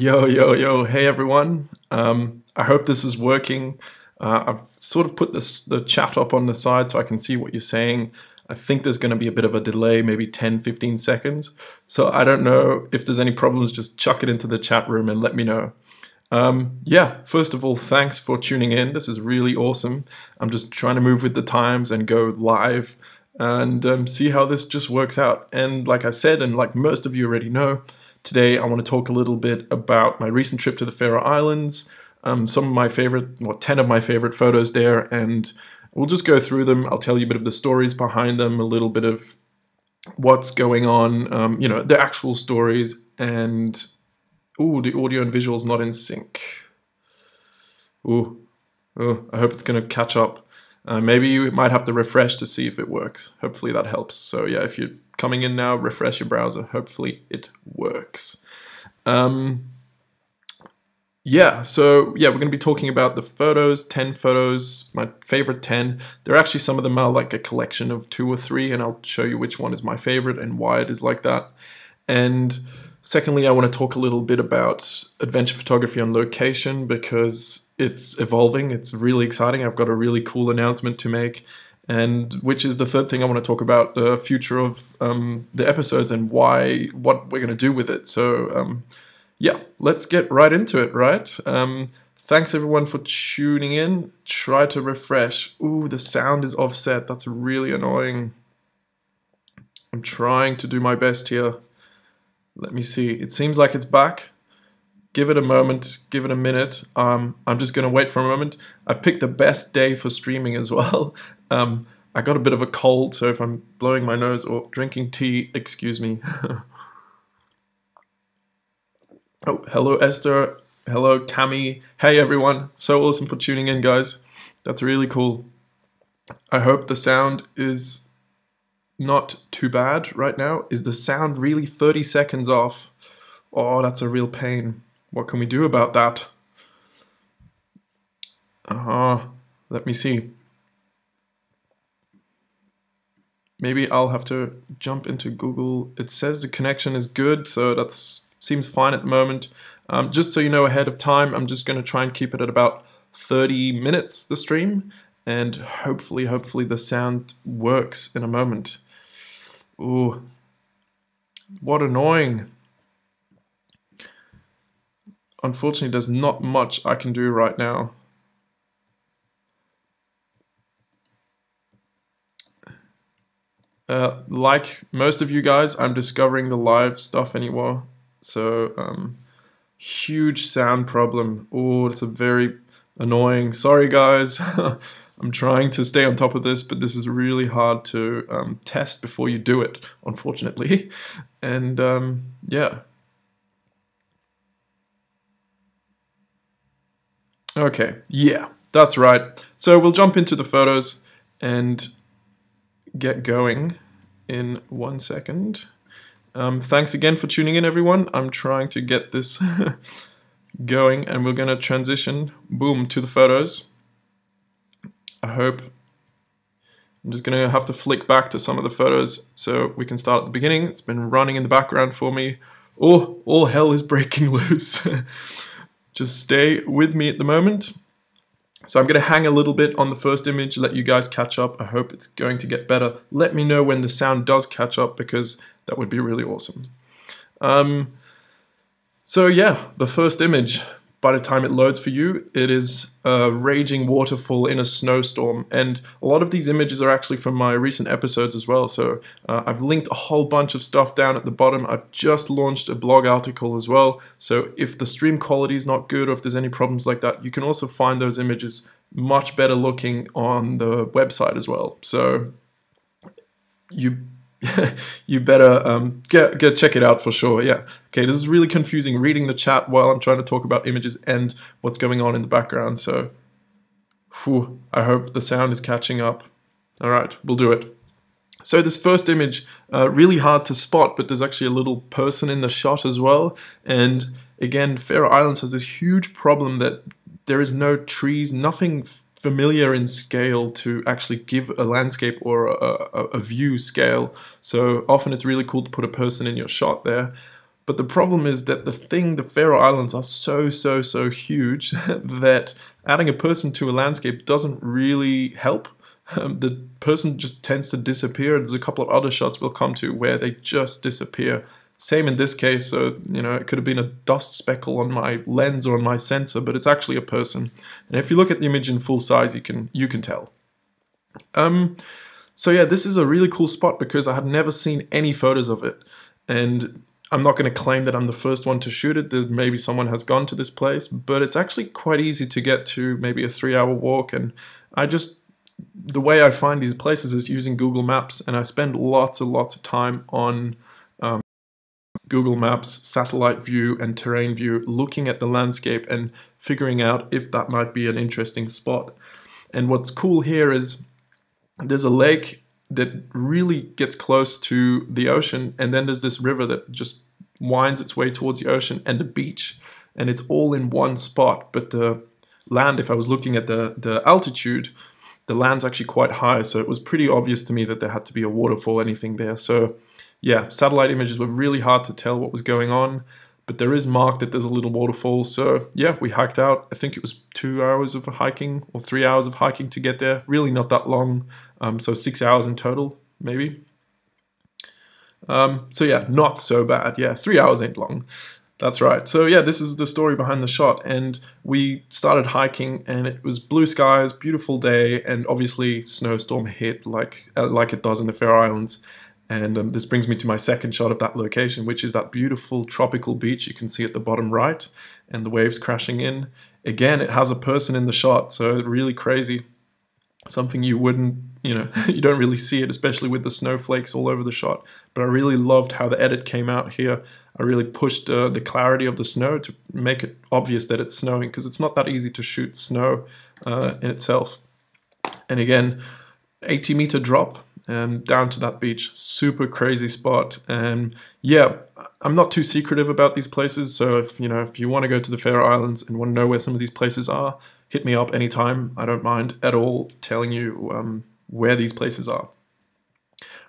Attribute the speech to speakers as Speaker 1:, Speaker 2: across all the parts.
Speaker 1: Yo, yo, yo, hey everyone. I hope this is working. I've sort of put the chat up on the side so I can see what you're saying. I think there's going to be a bit of a delay, maybe 10-15 seconds. So I don't know if there's any problems, just chuck it into the chat room and let me know. Yeah, first of all, thanks for tuning in. This is really awesome. I'm just trying to move with the times and go live and see how this just works out. And like I said, and like most of you already know, today I want to talk a little bit about my recent trip to the Faroe Islands, some of my favorite, well, 10 of my favorite photos there, and we'll just go through them. I'll tell you a bit of the stories behind them, a little bit of what's going on, you know, the actual stories, and ooh, the audio and visual's not in sync. Ooh, oh, I hope it's going to catch up. Maybe you might have to refresh to see if it works. Hopefully that helps. So yeah, if you're coming in now, refresh your browser. Hopefully it works. Yeah, so yeah, we're going to be talking about the photos, 10 photos, my favorite 10. They're actually, some of them are like a collection of 2 or 3, and I'll show you which one is my favorite and why it is like that. And secondly, I want to talk a little bit about adventure photography on location because it's evolving. It's really exciting. I've got a really cool announcement to make, and which is the third thing I want to talk about, the future of the episodes and what we're going to do with it. So yeah, let's get right into it, right? Thanks everyone for tuning in. Try to refresh. Ooh, the sound is offset. That's really annoying. I'm trying to do my best here. Let me see. It seems like it's back. Give it a moment. Give it a minute. I'm just going to wait for a moment. I've picked the best day for streaming as well. I got a bit of a cold, so if I'm blowing my nose or drinking tea, excuse me. Oh, hello Esther. Hello Tammy. Hey everyone. So awesome for tuning in, guys. That's really cool. I hope the sound is not too bad right now. Is the sound really 30 seconds off? Oh, that's a real pain. What can we do about that? Let me see. Maybe I'll have to jump into Google. It says the connection is good, so that seems fine at the moment. Just so you know ahead of time, I'm just going to try and keep it at about 30 minutes, the stream, and hopefully the sound works in a moment. Ooh, what annoying. Unfortunately, there's not much I can do right now. Like most of you guys, I'm discovering the live stuff anymore. So, huge sound problem. Oh, it's a very annoying. Sorry, guys. I'm trying to stay on top of this, but this is really hard to test before you do it, unfortunately. And yeah. Okay, yeah, that's right. So we'll jump into the photos and get going in 1 second. Thanks again for tuning in, everyone. I'm trying to get this going, and we're going to transition, boom, to the photos. I hope. I'm just going to have to flick back to some of the photos so we can start at the beginning. It's been running in the background for me. Oh, all hell is breaking loose. Just stay with me at the moment. So I'm going to hang a little bit on the first image, let you guys catch up. I hope it's going to get better. Let me know when the sound does catch up, because that would be really awesome. So yeah, the first image, by the time it loads for you, it is a raging waterfall in a snowstorm. And a lot of these images are actually from my recent episodes as well. So I've linked a whole bunch of stuff down at the bottom. I've just launched a blog article as well. So if the stream quality is not good, or if there's any problems like that, you can also find those images much better looking on the website as well. So you you better get check it out for sure. Yeah. Okay, this is really confusing reading the chat while I'm trying to talk about images and what's going on in the background. So, whew, I hope the sound is catching up. All right, we'll do it. So this first image, really hard to spot, but there's actually a little person in the shot as well. And again, Faroe Islands has this huge problem that there is no trees, nothing familiar in scale to actually give a landscape or a view scale. So often it's really cool to put a person in your shot there. But the problem is that the Faroe Islands are so huge that adding a person to a landscape doesn't really help. The person just tends to disappear. There's a couple of other shots we'll come to where they just disappear. Same in this case, so you know, it could have been a dust speckle on my lens or on my sensor, but it's actually a person. And if you look at the image in full size, you can tell. So yeah, this is a really cool spot because I had never seen any photos of it, and I'm not going to claim that I'm the first one to shoot it. That maybe someone has gone to this place, but it's actually quite easy to get to, maybe a 3-hour walk. And the way I find these places is using Google Maps, and I spend lots and lots of time on Google Maps, satellite view and terrain view, looking at the landscape and figuring out if that might be an interesting spot. And what's cool here is there's a lake that really gets close to the ocean, and then there's this river that just winds its way towards the ocean and the beach, and it's all in one spot. But the land, if I was looking at the altitude, the land's actually quite high, so it was pretty obvious to me that there had to be a waterfall or anything there. So yeah, satellite images were really hard to tell what was going on, but there is marked that there's a little waterfall. So yeah, we hiked out. I think it was 2 hours of hiking or 3 hours of hiking to get there. Really not that long, so 6 hours in total, maybe. So yeah, not so bad. Yeah, 3 hours ain't long. That's right. So yeah, this is the story behind the shot. And we started hiking, and it was blue skies, beautiful day, and obviously snowstorm hit like it does in the Faroe Islands. And this brings me to my second shot of that location, which is that beautiful tropical beach you can see at the bottom right, and the waves crashing in. Again, it has a person in the shot, so really crazy. Something you wouldn't, you know, you don't really see it, especially with the snowflakes all over the shot. But I really loved how the edit came out here. I really pushed the clarity of the snow to make it obvious that it's snowing, because it's not that easy to shoot snow in itself. And again, 80-meter drop and down to that beach. Super crazy spot. And yeah, I'm not too secretive about these places, so if you want to go to the Faroe Islands and want to know where some of these places are, hit me up anytime. I don't mind at all telling you where these places are.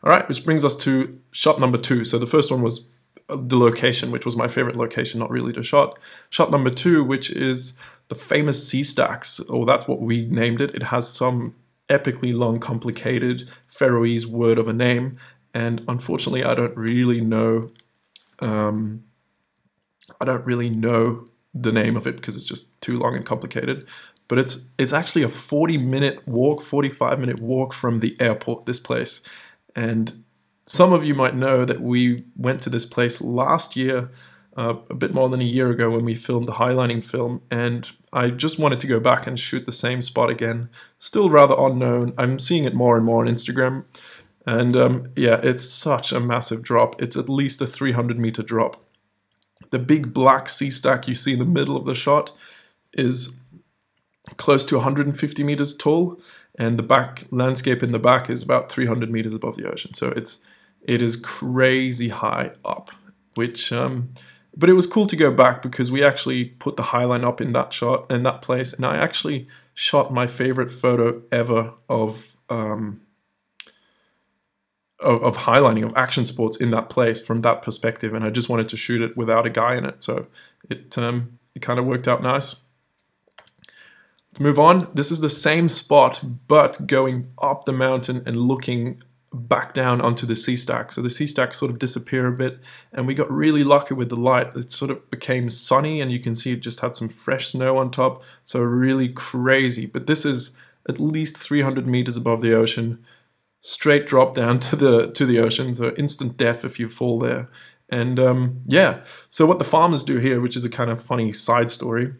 Speaker 1: All right, which brings us to shot number 2. So the first one was the location, which was my favorite location, not really the shot. Shot number 2, which is the famous sea stacks, or that's what we named it. It has some epically long, complicated Faroese word of a name, and unfortunately I don't really know the name of it because it's just too long and complicated. But it's actually a 40-minute walk, 45-minute walk from the airport, this place. And some of you might know that we went to this place last year, a bit more than a year ago, when we filmed the highlining film, and I just wanted to go back and shoot the same spot again. Still rather unknown. I'm seeing it more and more on Instagram, and yeah, it's such a massive drop. It's at least a 300-meter drop. The big black sea stack you see in the middle of the shot is close to 150 meters tall, and the back landscape in the back is about 300 meters above the ocean. So it is crazy high up, which but it was cool to go back because we actually put the highline up in that shot, in that place, and I actually shot my favorite photo ever of highlining, of action sports in that place from that perspective, and I just wanted to shoot it without a guy in it, so it kind of worked out nice. Let's move on. This is the same spot, but going up the mountain and looking back down onto the sea stack. So the sea stack sort of disappeared a bit, and we got really lucky with the light. It sort of became sunny, and you can see it just had some fresh snow on top, so really crazy. But this is at least 300 meters above the ocean, straight drop down to the ocean, so instant death if you fall there. And yeah, so what the farmers do here, which is a kind of funny side story,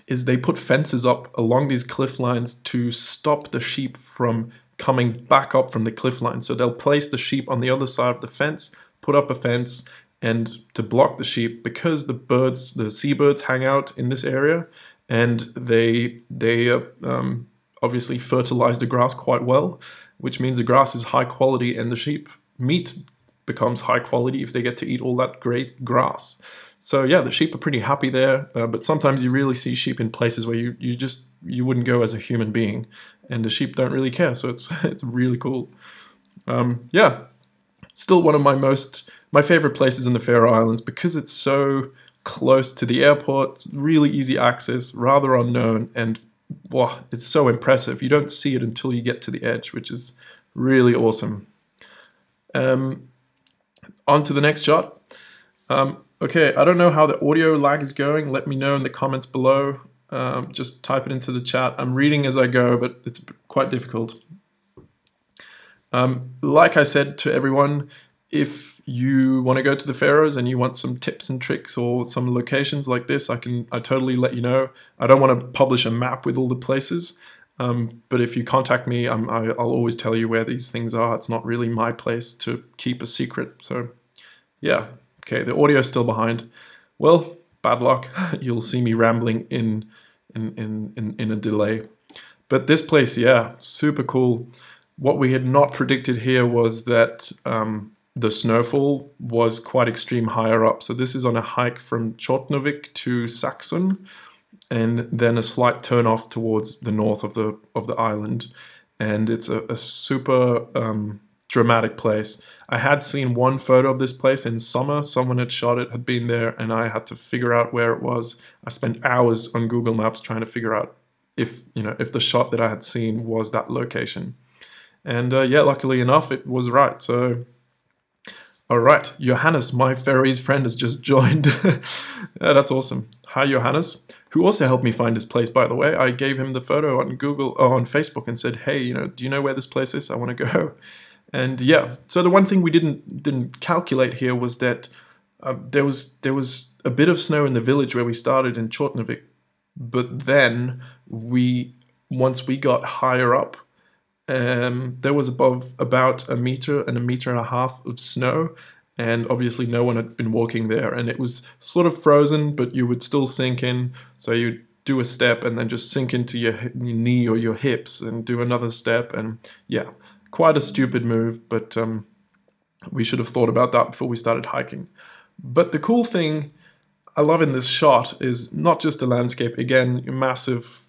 Speaker 1: is they put fences up along these cliff lines to stop the sheep from coming back up from the cliff line. So they'll place the sheep on the other side of the fence, put up a fence, and to block the sheep, because the seabirds hang out in this area, and they obviously fertilize the grass quite well, which means the grass is high quality, and the sheep meat becomes high quality if they get to eat all that great grass. So yeah, the sheep are pretty happy there, but sometimes you really see sheep in places where you wouldn't go as a human being, and the sheep don't really care, so it's really cool. Yeah, Still one of my favorite places in the Faroe Islands because it's so close to the airport, really easy access, rather unknown, and wow, it's so impressive. You don't see it until you get to the edge, which is really awesome. On to the next shot. Okay, I don't know how the audio lag is going. Let me know in the comments below. Just type it into the chat. I'm reading as I go, but it's quite difficult. Like I said to everyone, if you want to go to the Faroes and you want some tips and tricks or some locations like this, I totally let you know. I don't want to publish a map with all the places, but if you contact me, I'll always tell you where these things are. It's not really my place to keep a secret. So yeah, okay, the audio is still behind. Well, bad luck. You'll see me rambling in a delay. But this place, yeah, super cool. What we had not predicted here was that the snowfall was quite extreme higher up. So this is on a hike from Tjornvik to Saxon, and then a slight turn off towards the north of the island. And it's a super dramatic place. I had seen one photo of this place in summer. Someone had shot it, had been there, and I had to figure out where it was. I spent hours on Google Maps trying to figure out if the shot that I had seen was that location. And yeah, luckily enough, it was right. So, all right, Jóhannus, my Faroese friend, has just joined. Yeah, that's awesome. Hi, Jóhannus, who also helped me find this place, by the way. I gave him the photo on on Facebook, and said, hey, do you know where this place is? I want to go. And yeah, so the one thing we didn't calculate here was that there was a bit of snow in the village where we started in Tjornvik, but then once we got higher up, there was about a meter and a meter and a half of snow, and obviously no one had been walking there, and it was sort of frozen, but you would still sink in. So you'd do a step and then just sink into your knee or your hips and do another step, and yeah, quite a stupid move, but we should have thought about that before we started hiking. But the cool thing I love in this shot is not just the landscape, again, massive,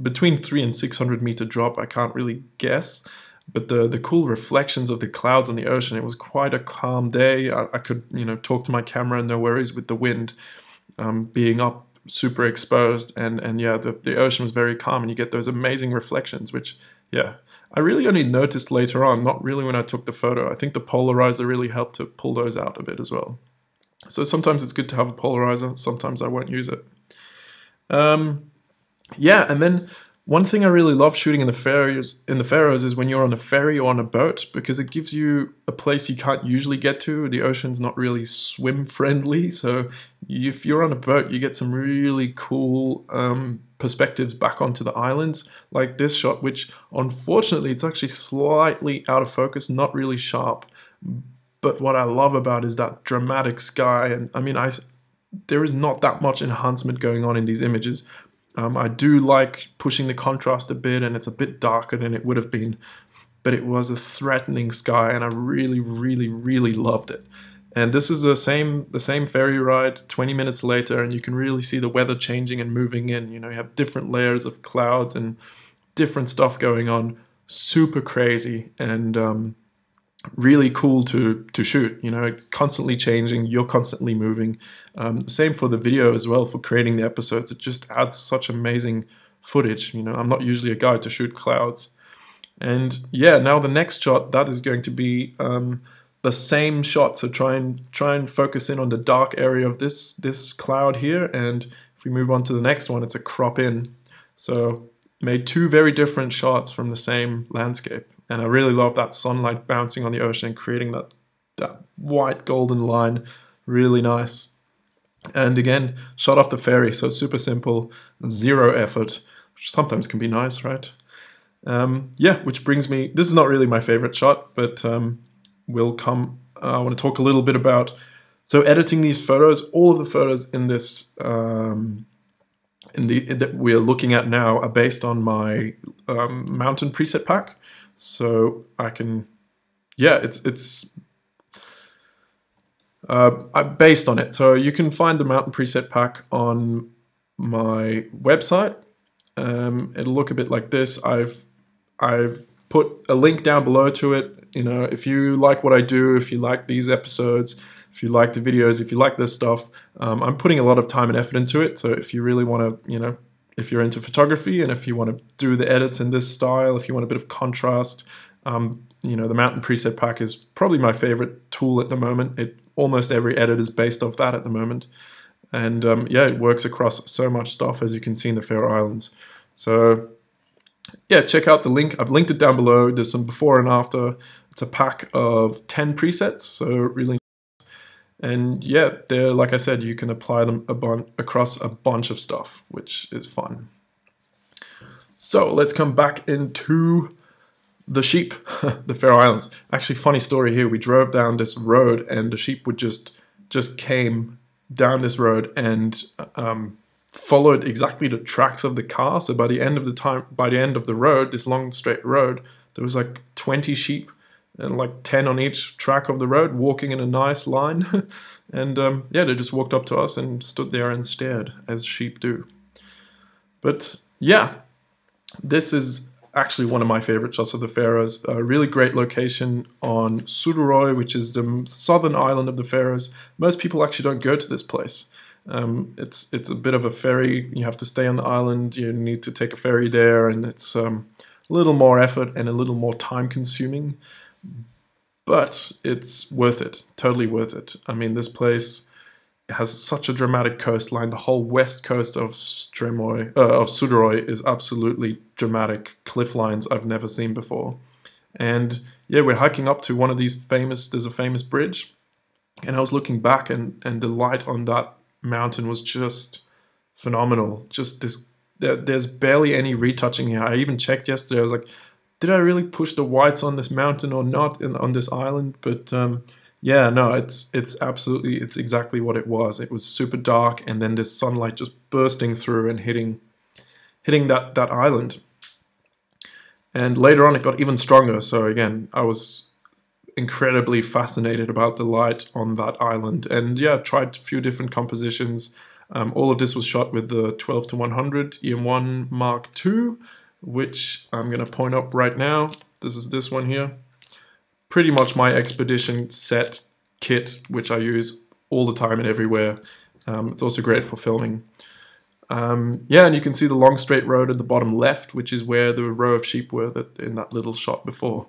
Speaker 1: between 300 and 600 meter drop, I can't really guess, but the cool reflections of the clouds on the ocean. It was quite a calm day. I could talk to my camera, no worries with the wind being up, super exposed, and yeah, the ocean was very calm, and you get those amazing reflections, which yeah, I really only noticed later on, not really when I took the photo. I think the polarizer really helped to pull those out a bit as well. So sometimes it's good to have a polarizer, sometimes I won't use it. Yeah, and then one thing I really love shooting in the Faroes is when you're on a ferry or on a boat, because it gives you a place you can't usually get to. The ocean's not really swim friendly, so if you're on a boat, you get some really cool perspectives back onto the islands, like this shot, which unfortunately it's actually slightly out of focus, not really sharp. But what I love about is that dramatic sky, and I mean, there is not that much enhancement going on in these images. I do like pushing the contrast a bit, and it's a bit darker than it would have been, but it was a threatening sky, and I really, really, really loved it. And this is the same ferry ride 20 minutes later, and you can really see the weather changing and moving in. You have different layers of clouds and different stuff going on. Super crazy, and really cool to shoot, constantly changing, you're constantly moving. Same for the video as well, for creating the episodes. It just adds such amazing footage. I'm not usually a guy to shoot clouds. And yeah, now the next shot, that is going to be the same shot. So try and focus in on the dark area of this cloud here. And if we move on to the next one, it's a crop in. So made two very different shots from the same landscape. And I really love that sunlight bouncing on the ocean and creating that white golden line. Really nice. And again, shot off the ferry, so super simple, zero effort, which sometimes can be nice, right? Yeah, which brings me, this is not really my favorite shot, but I want to talk a little bit about, so editing these photos. All of the photos in this, that we're looking at now are based on my mountain preset pack. So I can, yeah, it's based on it. So you can find the mountain preset pack on my website. It'll look a bit like this. I've put a link down below to it. You know, if you like what I do, if you like these episodes, if you like the videos, if you like this stuff, I'm putting a lot of time and effort into it. So if you really want to, you know, if you're into photography and if you want to do the edits in this style, if you want a bit of contrast, you know, the Mountain Preset Pack is probably my favorite tool at the moment. Almost every edit is based off that at the moment. And yeah, it works across so much stuff, as you can see in the Faroe Islands. So yeah, check out the link. I've linked it down below. There's some before and after. It's a pack of 10 presets, so really. And yeah, they're, like I said, you can apply them across a bunch of stuff, which is fun. So let's come back into the sheep, the Faroe Islands. Actually, funny story here. We drove down this road and the sheep would just came down this road and followed exactly the tracks of the car. So by the end of the road, this long straight road, there was like 20 sheep and like 10 on each track of the road, walking in a nice line. And yeah, they just walked up to us and stood there and stared, as sheep do. But yeah, this is actually one of my favorite shots of the Faroes. A really great location on Suðuroy, which is the southern island of the Faroes. Most people actually don't go to this place. It's a bit of a ferry. You have to stay on the island. You need to take a ferry there, and it's a little more effort and a little more time consuming. But it's worth it, totally worth it. I mean, this place has such a dramatic coastline. The whole west coast of Suðuroy is absolutely dramatic cliff lines I've never seen before. And yeah, we're hiking up to one of these there's a famous bridge. And I was looking back and the light on that mountain was just phenomenal. Just there's barely any retouching here. I even checked yesterday. I was like, did I really push the whites on this mountain or not on this island? But yeah, no, it's exactly what it was. It was super dark, and then this sunlight just bursting through and hitting that island. And later on, it got even stronger. So again, I was incredibly fascinated about the light on that island. And yeah, tried a few different compositions. All of this was shot with the 12-100 EM1 Mark II, which I'm going to point up right now. This is this one here. Pretty much my expedition set kit, which I use all the time and everywhere. It's also great for filming. Yeah, and you can see the long straight road at the bottom left, which is where the row of sheep were in that little shot before.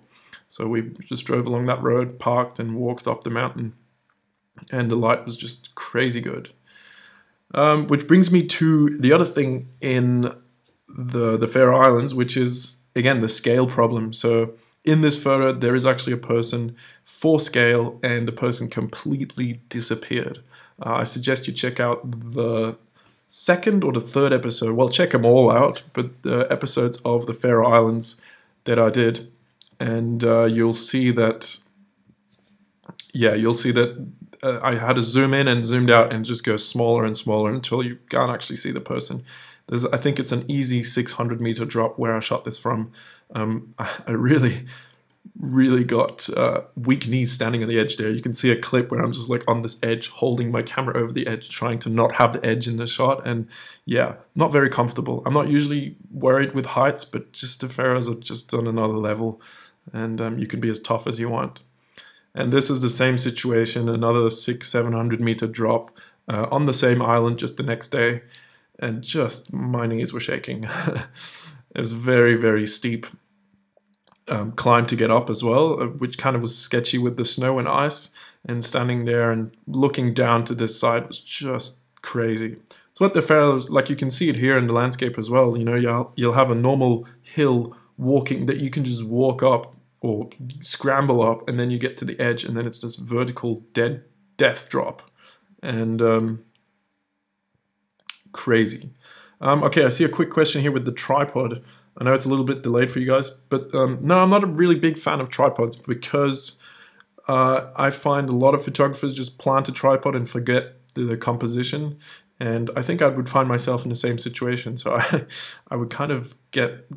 Speaker 1: So we just drove along that road, parked, and walked up the mountain. And the light was just crazy good. Which brings me to the other thing in the Faroe Islands, which is, again, the scale problem. So in this photo, there is actually a person for scale, and the person completely disappeared. I suggest you check out the second or the third episode. Well, check them all out, but the episodes of the Faroe Islands that I did, and you'll see that, yeah, I had to zoom in and zoomed out and just go smaller and smaller until you can't actually see the person. I think it's an easy 600-meter drop where I shot this from. I really got weak knees standing on the edge there. You can see a clip where I'm just like on this edge, holding my camera over the edge, trying to not have the edge in the shot. And yeah, not very comfortable. I'm not usually worried with heights, but just the Faroes are just on another level. And you can be as tough as you want. And this is the same situation, another 600-700 meter drop on the same island just the next day. And just my knees were shaking. It was very, very steep climb to get up as well, which kind of was sketchy with the snow and ice. And standing there and looking down to this side was just crazy. So what the Faroes, like you can see it here in the landscape as well, you know, you'll have a normal hill walking that you can just walk up or scramble up, and then you get to the edge, and then it's this vertical death drop. And crazy. Okay, I see a quick question here with the tripod. I know it's a little bit delayed for you guys, but no, I'm not a really big fan of tripods because I find a lot of photographers just plant a tripod and forget the composition, and I think I would find myself in the same situation. So I would kind of get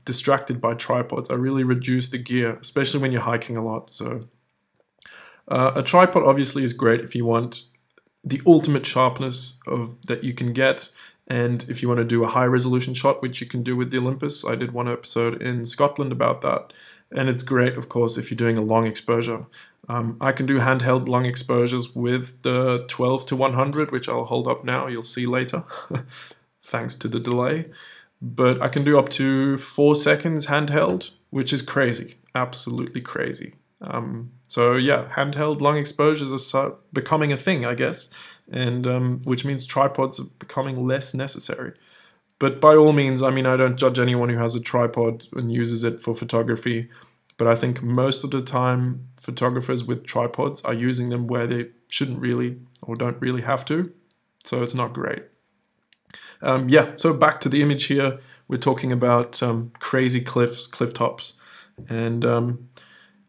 Speaker 1: distracted by tripods. I really reduce the gear, especially when you're hiking a lot. So a tripod obviously is great if you want the ultimate sharpness that you can get, And if you want to do a high resolution shot, which you can do with the Olympus, I did one episode in Scotland about that. And it's great, of course, if you're doing a long exposure. I can do handheld long exposures with the 12 to 100, which I'll hold up now, you'll see later, thanks to the delay. But I can do up to 4 seconds handheld, which is crazy, absolutely crazy. So yeah, handheld long exposures are becoming a thing, I guess, and which means tripods are becoming less necessary. But by all means, I mean, I don't judge anyone who has a tripod and uses it for photography, but I think most of the time photographers with tripods are using them where they shouldn't really or don't really have to, so it's not great. Yeah, so back to the image here, we're talking about crazy cliffs, cliff tops, and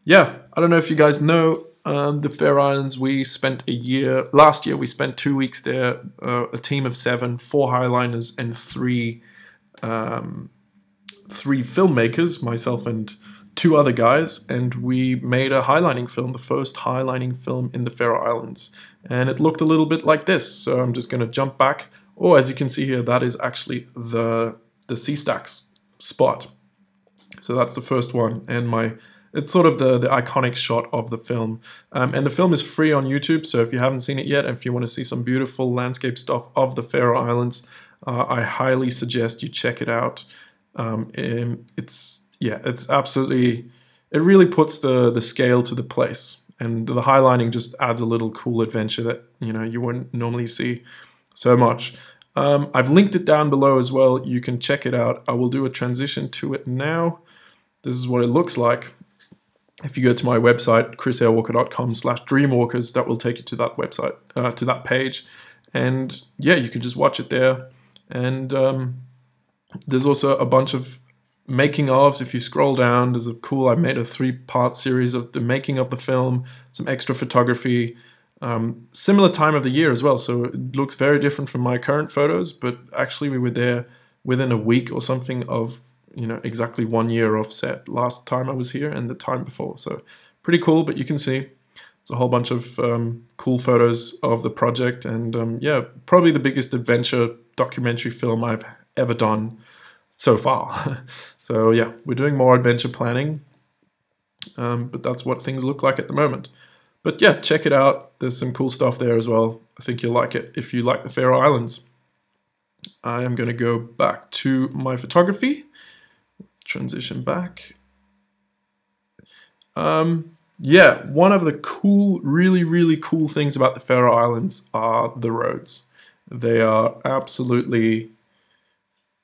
Speaker 1: yeah, I don't know if you guys know, the Faroe Islands, last year we spent 2 weeks there, a team of 7, 4 highliners and 3 filmmakers, myself and 2 other guys, and we made a highlining film, the first highlining film in the Faroe Islands, and it looked a little bit like this. So I'm just going to jump back. Oh, as you can see here, that is actually the sea stacks spot. So that's the first one, and it's sort of the iconic shot of the film. And the film is free on YouTube, so if you haven't seen it yet, and if you want to see some beautiful landscape stuff of the Faroe Islands, I highly suggest you check it out. It's absolutely, it really puts the scale to the place, and the highlining just adds a little cool adventure that, you know, you wouldn't normally see so much. I've linked it down below as well. You can check it out. I will do a transition to it now. This is what it looks like. If you go to my website, chriseyre-walker.com/dreamwalkers, that will take you to that website, to that page. And yeah, you can just watch it there. And there's also a bunch of making ofs. If you scroll down, there's I made a 3-part series of the making of the film, some extra photography, similar time of the year as well. So it looks very different from my current photos, but actually we were there within a week or something of, you know, exactly 1 year offset last time I was here and the time before. So pretty cool, but you can see it's a whole bunch of cool photos of the project, and yeah, probably the biggest adventure documentary film I've ever done so far. So yeah, we're doing more adventure planning, but that's what things look like at the moment. But yeah, check it out. There's some cool stuff there as well. I think you'll like it if you like the Faroe Islands. I am going to go back to my photography. Transition back. Yeah, one of the really cool things about the Faroe Islands are the roads. They are absolutely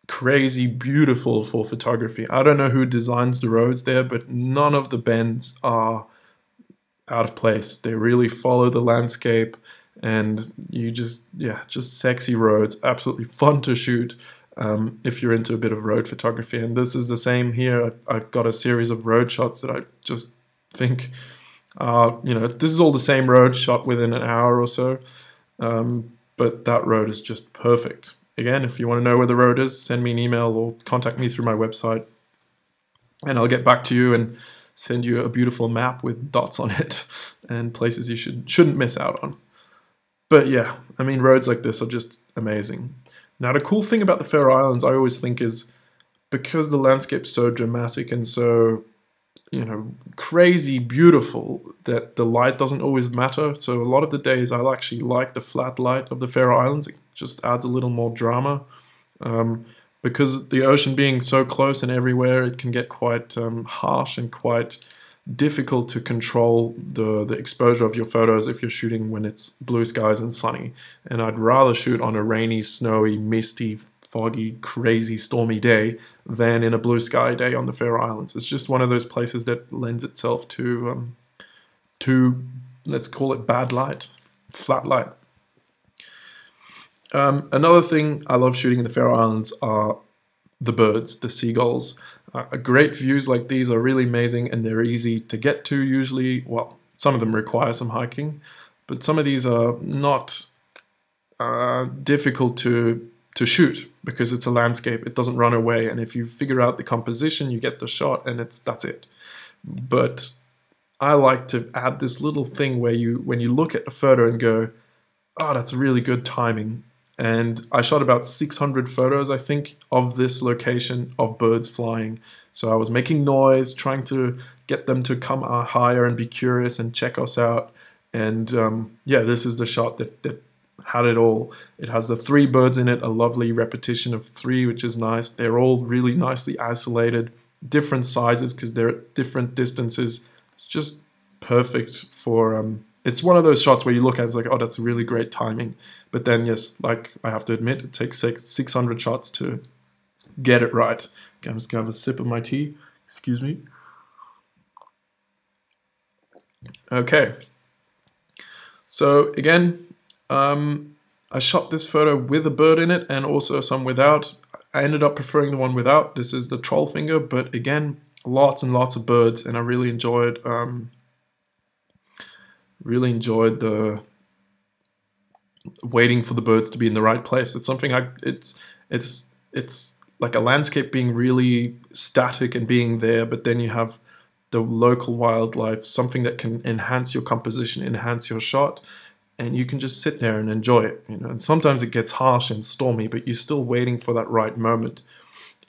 Speaker 1: crazy beautiful for photography. I don't know who designs the roads there, but none of the bends are out of place. They really follow the landscape, and you just sexy roads, absolutely fun to shoot. If you're into a bit of road photography. And this is the same here. I've got a series of road shots that I just think, you know, this is all the same road shot within an hour or so, but that road is just perfect. Again, if you want to know where the road is, send me an email or contact me through my website, and I'll get back to you and send you a beautiful map with dots on it and places you shouldn't miss out on. But yeah, I mean, roads like this are just amazing. Now, the cool thing about the Faroe Islands, I always think, is because the landscape's so dramatic and so, you know, crazy beautiful, that the light doesn't always matter. So a lot of the days I actually like the flat light of the Faroe Islands. It just adds a little more drama. Because the ocean being so close and everywhere, it can get quite harsh and quite difficult to control the exposure of your photos if you're shooting when it's blue skies and sunny. And I'd rather shoot on a rainy, snowy, misty, foggy, crazy, stormy day than in a blue sky day on the Faroe Islands. It's just one of those places that lends itself to let's call it bad light, flat light. Another thing I love shooting in the Faroe Islands are the birds, the seagulls. Great views like these are really amazing, and they're easy to get to usually. Well, some of them require some hiking, but some of these are not difficult to shoot because it's a landscape. It doesn't run away, and if you figure out the composition, you get the shot, and that's it. But I like to add this little thing where when you look at a photo and go, oh, that's really good timing. and I shot about 600 photos, I think, of this location of birds flying. So I was making noise, trying to get them to come higher and be curious and check us out. And yeah, this is the shot that had it all. It has the 3 birds in it, a lovely repetition of 3, which is nice. They're all really nicely isolated, different sizes because they're at different distances. It's just perfect for, it's one of those shots where you look at it, it's like, oh, that's really great timing. But then, yes, like I have to admit, it takes 600 shots to get it right. Okay, I'm just gonna have a sip of my tea. Excuse me. Okay. So again, I shot this photo with a bird in it and also some without. I ended up preferring the one without. This is the troll finger, but again, lots and lots of birds, and I really enjoyed the waiting for the birds to be in the right place. It's something it's like a landscape being really static and being there, but then you have the local wildlife, something that can enhance your composition, enhance your shot, and you can just sit there and enjoy it, you know. And sometimes it gets harsh and stormy, but you're still waiting for that right moment.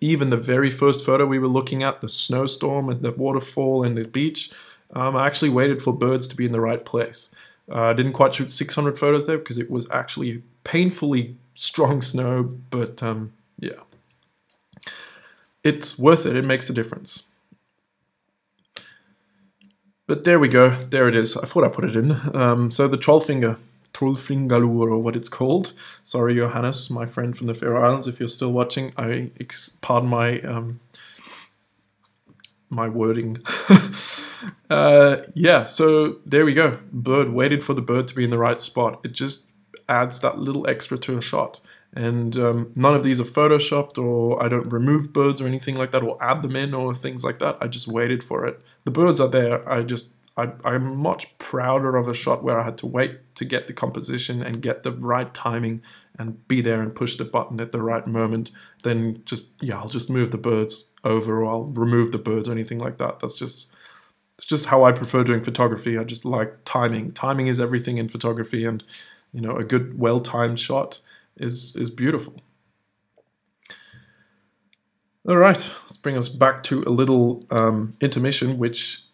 Speaker 1: Even the very first photo we were looking at, the snowstorm and the waterfall and the beach, I actually waited for birds to be in the right place. I didn't quite shoot 600 photos there because it was actually painfully strong snow, but yeah. It's worth it, it makes a difference. But there we go, there it is. I thought I put it in. So the Trollfingalur, or what it's called. Sorry, Jóhannus, my friend from the Faroe Islands, if you're still watching. Pardon my my wording. Yeah, so there we go. Bird, waited for the bird to be in the right spot. It just adds that little extra to a shot. And none of these are photoshopped, or I don't remove birds or anything like that, or add them in or things like that. I just waited for it. The birds are there. I'm much prouder of a shot where I had to wait to get the composition and get the right timing and be there and push the button at the right moment than just, yeah, I'll just move the birds over, or I'll remove the birds or anything like that. It's just how I prefer doing photography. I just like timing. Timing is everything in photography, and you know, a good well-timed shot is beautiful. All right, let's bring us back to a little intermission, which,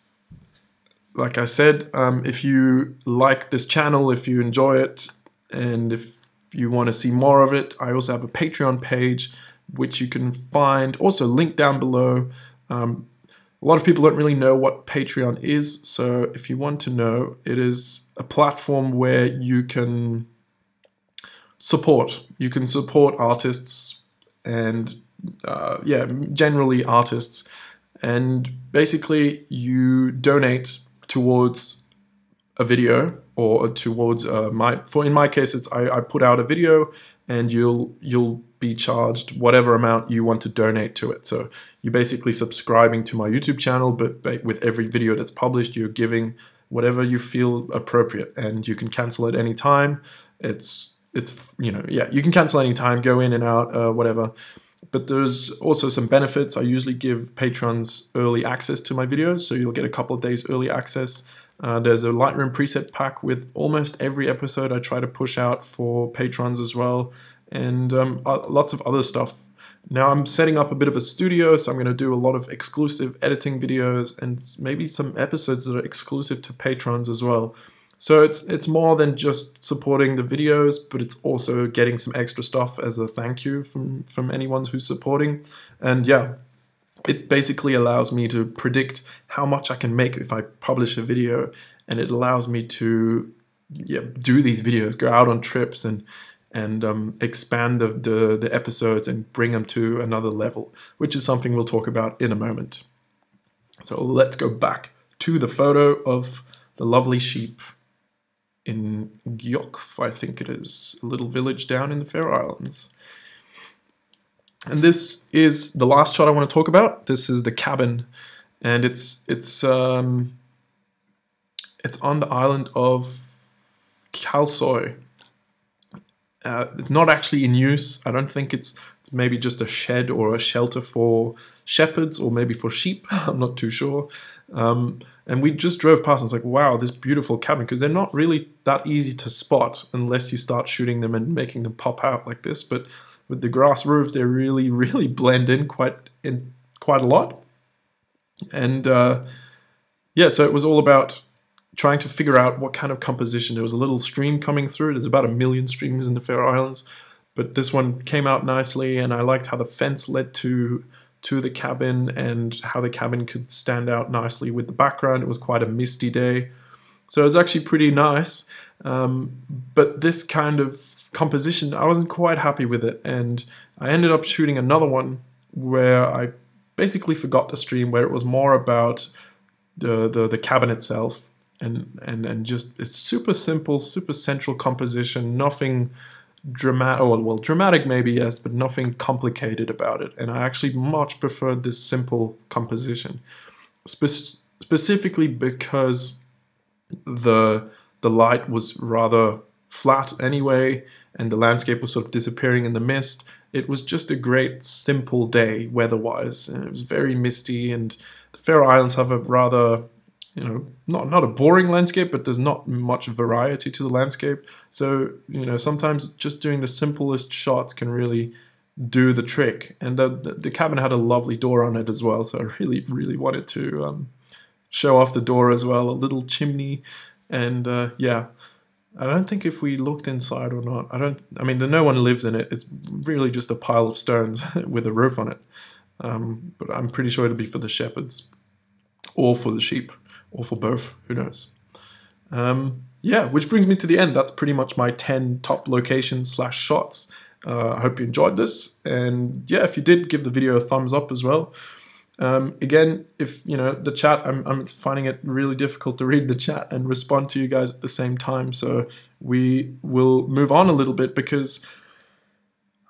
Speaker 1: like I said, if you like this channel, if you enjoy it, and if you want to see more of it, I also have a Patreon page, which you can find, also linked down below. A lot of people don't really know what Patreon is, so if you want to know, it is a platform where you can support. You can support artists and yeah, generally artists, and basically you donate towards a video, or towards in my case, it's I put out a video, and you'll be charged whatever amount you want to donate to it. So you're basically subscribing to my YouTube channel, but with every video that's published, you're giving whatever you feel appropriate, and you can cancel at any time. It's you know, yeah, you can cancel any time, go in and out, whatever. But there's also some benefits. I usually give patrons early access to my videos, so you'll get a couple of days early access. There's a Lightroom preset pack with almost every episode I try to push out for patrons as well, and lots of other stuff. Now I'm setting up a bit of a studio, so I'm going to do a lot of exclusive editing videos and maybe some episodes that are exclusive to patrons as well. So it's more than just supporting the videos, but it's also getting some extra stuff as a thank you from anyone who's supporting. And yeah, it basically allows me to predict how much I can make if I publish a video, and it allows me to do these videos, go out on trips, and expand the episodes and bring them to another level, which is something we'll talk about in a moment. So let's go back to the photo of the lovely sheep in Gjokk, I think it is, a little village down in the Faroe Islands. And this is the last shot I want to talk about. This is the cabin, and it's on the island of Kalsoy. It's not actually in use. I don't think it's It's maybe just a shed or a shelter for shepherds or maybe for sheep. I'm not too sure. And we just drove past and it's like, wow, this beautiful cabin, because they're not really that easy to spot unless you start shooting them and making them pop out like this. But with the grass roofs, they really, really blend in quite a lot. And yeah, so it was all about trying to figure out what kind of composition. There was a little stream coming through. There's about 1 million streams in the Faroe Islands, but this one came out nicely, and I liked how the fence led to the cabin and how the cabin could stand out nicely with the background. It was quite a misty day, so it was actually pretty nice. But this kind of composition, I wasn't quite happy with it, and I ended up shooting another one where I basically forgot the stream, where it was more about the cabin itself, and just it's super simple, super central composition, nothing dramatic, well, dramatic maybe, yes, but nothing complicated about it. And I actually much preferred this simple composition, specifically because the light was rather flat anyway, and the landscape was sort of disappearing in the mist. It was just a great simple day weather-wise, and it was very misty, and the Faroe Islands have a rather, you know, not a boring landscape, but there's not much variety to the landscape. So, you know, sometimes just doing the simplest shots can really do the trick. And the cabin had a lovely door on it as well, so I really, really wanted to show off the door as well, a little chimney. And yeah, I don't think if we looked inside or not, I mean, no one lives in it. It's really just a pile of stones with a roof on it. But I'm pretty sure it'll be for the shepherds or for the sheep, or for both, who knows. Yeah, which brings me to the end. That's pretty much my 10 top locations / shots. I hope you enjoyed this, and yeah, if you did, give the video a thumbs up as well. Again, if you know the chat, I'm finding it really difficult to read the chat and respond to you guys at the same time, so we will move on a little bit because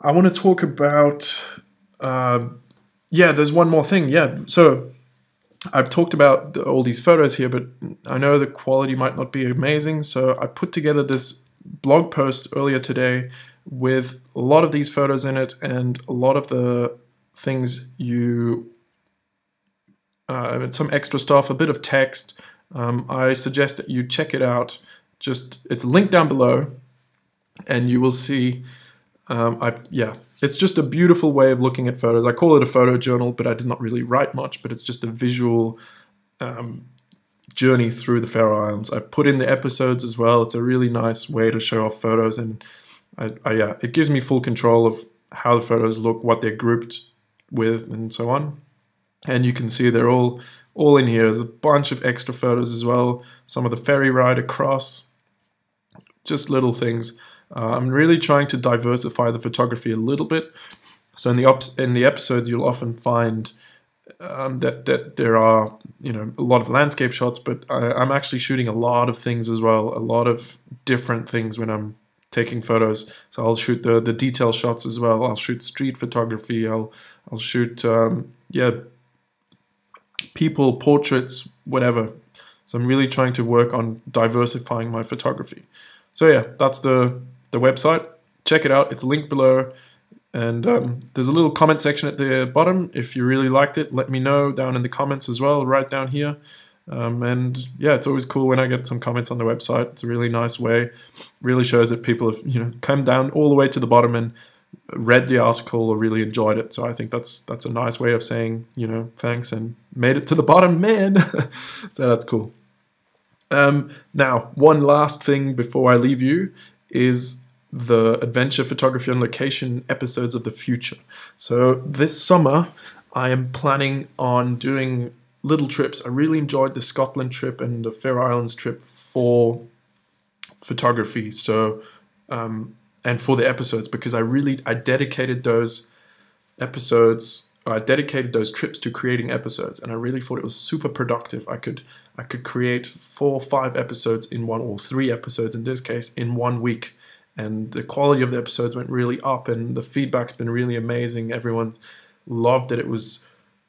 Speaker 1: I want to talk about yeah, there's one more thing. Yeah, so I've talked about all these photos here, but I know the quality might not be amazing, so I put together this blog post earlier today with a lot of these photos in it and a lot of the things some extra stuff, a bit of text. I suggest that you check it out. It's linked down below, and you will see. Yeah, it's just a beautiful way of looking at photos. I call it a photo journal, but I did not really write much, but it's just a visual journey through the Faroe Islands. I put in the episodes as well. It's a really nice way to show off photos, and yeah, it gives me full control of how the photos look, what they're grouped with, and so on. And you can see they're all in here. There's a bunch of extra photos as well. Some of the ferry ride across, just little things. I'm really trying to diversify the photography a little bit. So in the episodes, you'll often find that there are, you know, a lot of landscape shots, but I'm actually shooting a lot of things as well, a lot of different things when I'm taking photos. So I'll shoot the detail shots as well. I'll shoot street photography. I'll shoot yeah, people, portraits, whatever. So I'm really trying to work on diversifying my photography. So yeah, that's the website. Check it out. It's linked below. And there's a little comment section at the bottom. If you really liked it, let me know down in the comments as well, right down here. And yeah, it's always cool when I get some comments on the website. It's a really nice way. Really shows that people have, you know, come down all the way to the bottom and read the article or really enjoyed it. So I think that's a nice way of saying, you know, thanks and made it to the bottom, man. So that's cool. Now, one last thing before I leave you is the adventure photography on location episodes of the future. So this summer, I am planning on doing little trips. I really enjoyed the Scotland trip and the Faroe Islands trip for photography. So, and for the episodes, because I dedicated those episodes, I dedicated those trips to creating episodes, and I really thought it was super productive. I could create 4 or 5 episodes in one, or 3 episodes in this case, in 1 week. And the quality of the episodes went really up, and the feedback's been really amazing. Everyone loved that it was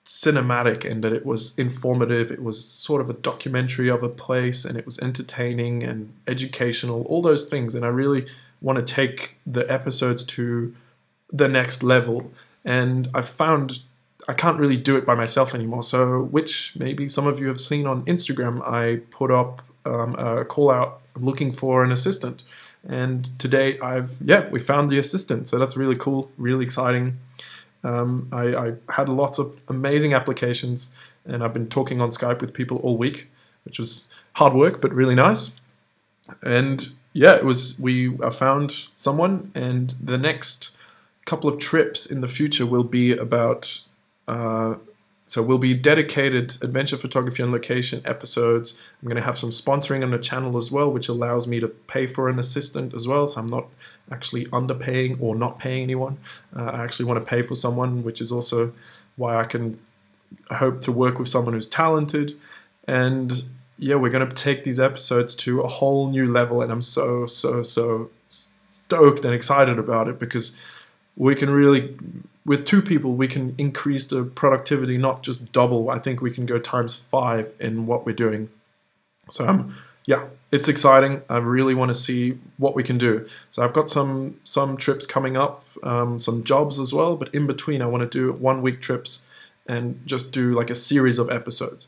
Speaker 1: cinematic and that it was informative. It was sort of a documentary of a place, and it was entertaining and educational, all those things. And I really want to take the episodes to the next level. And I found I can't really do it by myself anymore. So, which maybe some of you have seen on Instagram, I put up a call out looking for an assistant. And today we found the assistant. So that's really cool, really exciting. I had lots of amazing applications, and I've been talking on Skype with people all week, which was hard work, but really nice. And yeah, I found someone, and the next couple of trips in the future will be about, so will be dedicated adventure photography on location episodes. I'm going to have some sponsoring on the channel as well, which allows me to pay for an assistant as well. So I'm not actually underpaying or not paying anyone. I actually want to pay for someone, which is also why I hope to work with someone who's talented. And yeah, we're going to take these episodes to a whole new level, and I'm so stoked and excited about it, because we can really, with 2 people, we can increase the productivity, not just double. I think we can go ×5 in what we're doing. So yeah, it's exciting. I really want to see what we can do. So I've got some trips coming up, some jobs as well, but in between I want to do 1-week trips and just do like a series of episodes.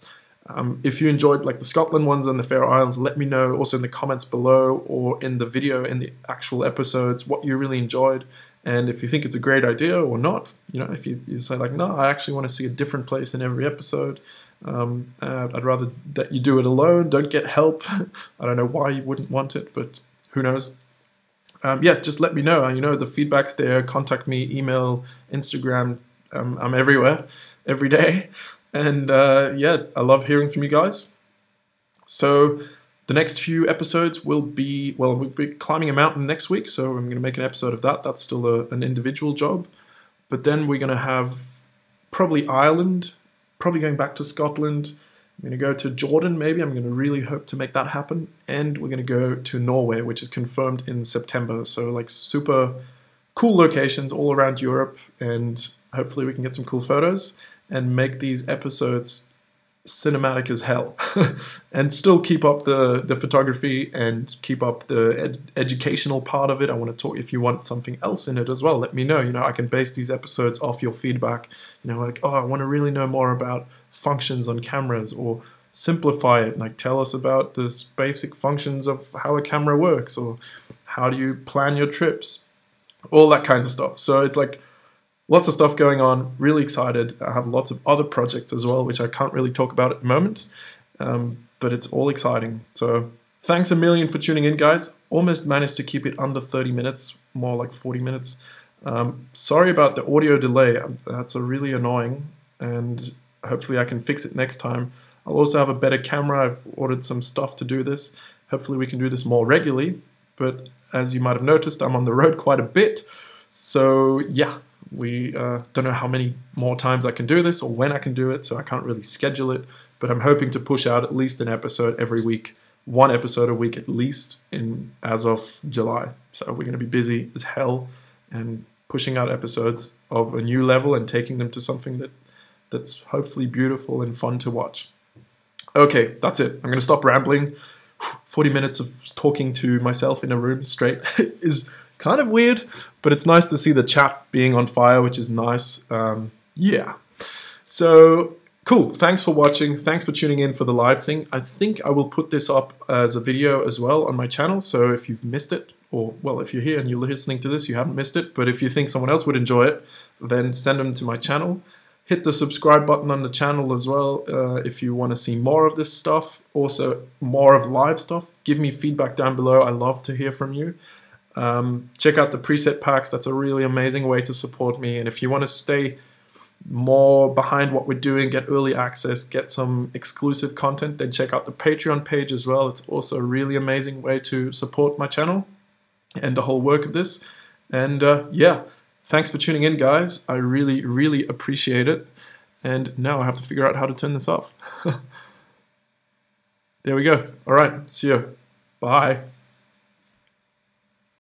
Speaker 1: If you enjoyed like the Scotland ones and the Faroe Islands, let me know also in the comments below, or in the video, in the actual episodes, what you really enjoyed. And if you think it's a great idea or not, if you say like, no, I actually want to see a different place in every episode. I'd rather that you do it alone, don't get help. I don't know why you wouldn't want it, but who knows. Yeah, just let me know. The feedback's there. Contact me, email, Instagram. I'm everywhere, every day. And yeah, I love hearing from you guys. So the next few episodes will be, we'll be climbing a mountain next week, so I'm going to make an episode of that. That's still an individual job. But then we're going to have probably Ireland, probably going back to Scotland. I'm going to go to Jordan, maybe. I'm going to really hope to make that happen. And we're going to go to Norway, which is confirmed in September. So like super cool locations all around Europe, and hopefully we can get some cool photos and make these episodes cinematic as hell and still keep up the photography and keep up the educational part of it. I want to talk, if you want something else in it as well, let me know. I can base these episodes off your feedback, like, oh, I want to really know more about functions on cameras, or simplify it, like tell us about the basic functions of how a camera works, or how do you plan your trips, all that kinds of stuff. So it's like lots of stuff going on, really excited. I have lots of other projects as well, which I can't really talk about at the moment, but it's all exciting. So thanks a million for tuning in, guys. Almost managed to keep it under 30 minutes, more like 40 minutes. Sorry about the audio delay. That's really annoying, and hopefully I can fix it next time. I'll also have a better camera. I've ordered some stuff to do this. Hopefully we can do this more regularly, but as you might have noticed, I'm on the road quite a bit. So yeah. We don't know how many more times I can do this or when I can do it, so I can't really schedule it, but I'm hoping to push out at least an episode every week, 1 episode a week at least, as of July. So we're going to be busy as hell and pushing out episodes of a new level and taking them to something that's hopefully beautiful and fun to watch. Okay, that's it. I'm going to stop rambling. 40 minutes of talking to myself in a room straight is kind of weird, but it's nice to see the chat being on fire, which is nice. Yeah. So cool. Thanks for watching. Thanks for tuning in for the live thing. I think I will put this up as a video as well on my channel. So if you've missed it, or well, if you're here and you're listening to this, you haven't missed it. But if you think someone else would enjoy it, then send them to my channel. Hit the subscribe button on the channel as well if you want to see more of this stuff. Also, more of live stuff. Give me feedback down below. I love to hear from you. Check out the preset packs. That's a really amazing way to support me. And if you want to stay more behind what we're doing, get early access, get some exclusive content, then check out the Patreon page as well. It's also a really amazing way to support my channel and the whole work of this. And yeah, thanks for tuning in, guys. I really, really appreciate it. And now I have to figure out how to turn this off. There we go. All right, see you. Bye.